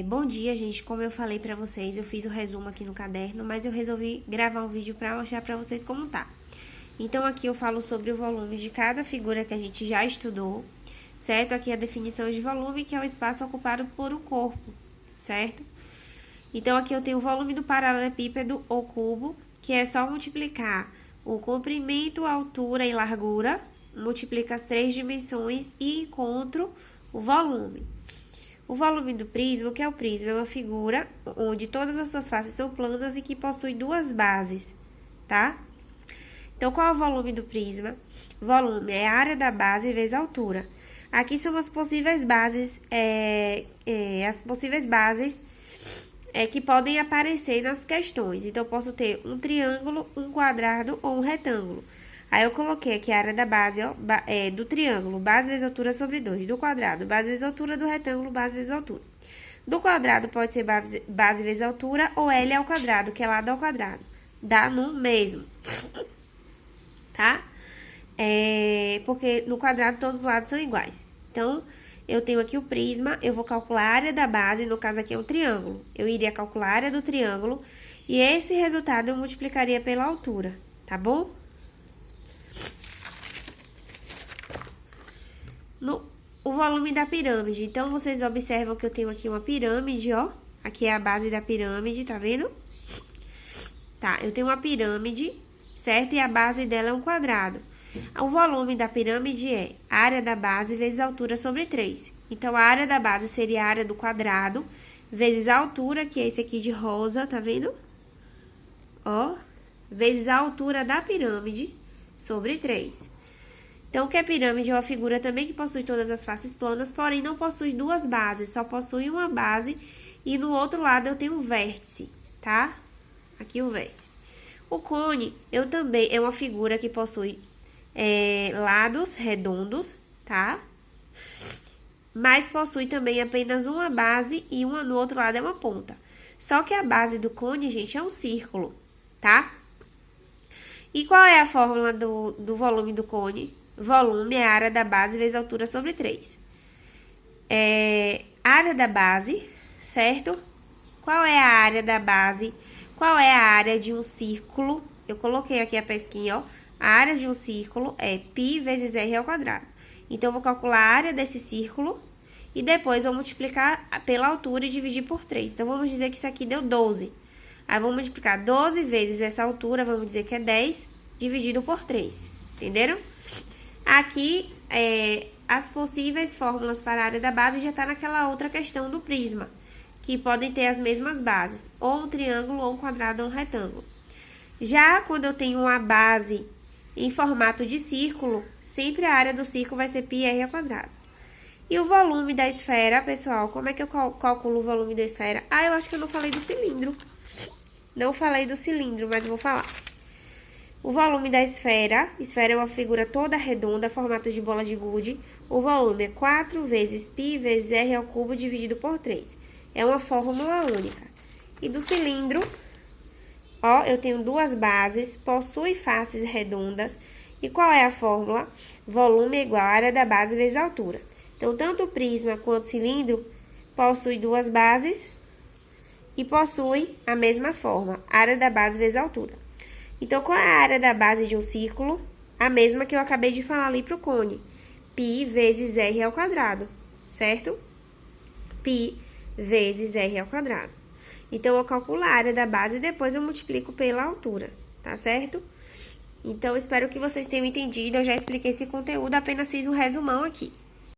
Bom dia, gente. Como eu falei pra vocês, eu fiz o resumo aqui no caderno, mas eu resolvi gravar um vídeo pra mostrar pra vocês como tá. Então, aqui eu falo sobre o volume de cada figura que a gente já estudou, certo? Aqui a definição de volume, que é o espaço ocupado por um corpo, certo? Então, aqui eu tenho o volume do paralelepípedo ou cubo, que é só multiplicar o comprimento, altura e largura, multiplica as três dimensões e encontro o volume. O volume do prisma, o que é o prisma? É uma figura onde todas as suas faces são planas e que possui duas bases, tá? Então, qual é o volume do prisma? Volume é a área da base vezes a altura. Aqui são as possíveis bases, que podem aparecer nas questões. Então, eu posso ter um triângulo, um quadrado ou um retângulo. Aí, eu coloquei aqui a área da base, ó, do triângulo, base vezes altura sobre 2. Do quadrado, base vezes altura. Do retângulo, base vezes altura. Do quadrado, pode ser base vezes altura ou L ao quadrado, que é lado ao quadrado. Dá no mesmo. Tá? Porque no quadrado, todos os lados são iguais. Então, eu tenho aqui o prisma, eu vou calcular a área da base, no caso aqui é um triângulo. Eu iria calcular a área do triângulo e esse resultado eu multiplicaria pela altura, tá bom? O volume da pirâmide. Então, vocês observam que eu tenho aqui uma pirâmide, ó. Aqui é a base da pirâmide, tá vendo? Tá, eu tenho uma pirâmide, certo? E a base dela é um quadrado. O volume da pirâmide é a área da base vezes a altura sobre 3. Então, a área da base seria a área do quadrado, vezes a altura, que é esse aqui de rosa, tá vendo? Ó, vezes a altura da pirâmide sobre 3. Então, o que é pirâmide é uma figura também que possui todas as faces planas, porém não possui duas bases, só possui uma base e no outro lado eu tenho um vértice, tá? Aqui o vértice. O cone, é uma figura que possui lados redondos, tá? Mas possui também apenas uma base e no outro lado é uma ponta. Só que a base do cone, gente, é um círculo, tá? E qual é a fórmula do volume do cone? Volume é a área da base vezes a altura sobre 3. Área da base, certo? Qual é a área da base? Qual é a área de um círculo? Eu coloquei aqui a pesquinha, ó. A área de um círculo é π vezes r ao quadrado. Então, eu vou calcular a área desse círculo e depois vou multiplicar pela altura e dividir por 3. Então, vamos dizer que isso aqui deu 12. Aí, vou multiplicar 12 vezes essa altura, vamos dizer que é 10, dividido por 3. Entenderam? Aqui, as possíveis fórmulas para a área da base já está naquela outra questão do prisma, que podem ter as mesmas bases, ou um triângulo, ou um quadrado, ou um retângulo. Já quando eu tenho uma base em formato de círculo, sempre a área do círculo vai ser πr ao quadrado. E o volume da esfera, pessoal, como é que eu calculo o volume da esfera? Ah, eu acho que eu não falei do cilindro. Não falei do cilindro, mas vou falar. O volume da esfera é uma figura toda redonda, formato de bola de gude. O volume é 4 vezes π vezes r ao cubo dividido por 3. É uma fórmula única. E do cilindro, ó, eu tenho duas bases, possui faces redondas. E qual é a fórmula? Volume é igual à área da base vezes a altura. Então, tanto o prisma quanto o cilindro possui duas bases e possui a mesma forma, área da base vezes a altura. Então, qual é a área da base de um círculo? A mesma que eu acabei de falar ali pro cone. π vezes r ao quadrado, certo? π vezes r ao quadrado. Então, eu calculo a área da base e depois eu multiplico pela altura, tá certo? Então, espero que vocês tenham entendido. Eu já expliquei esse conteúdo, apenas fiz um resumão aqui.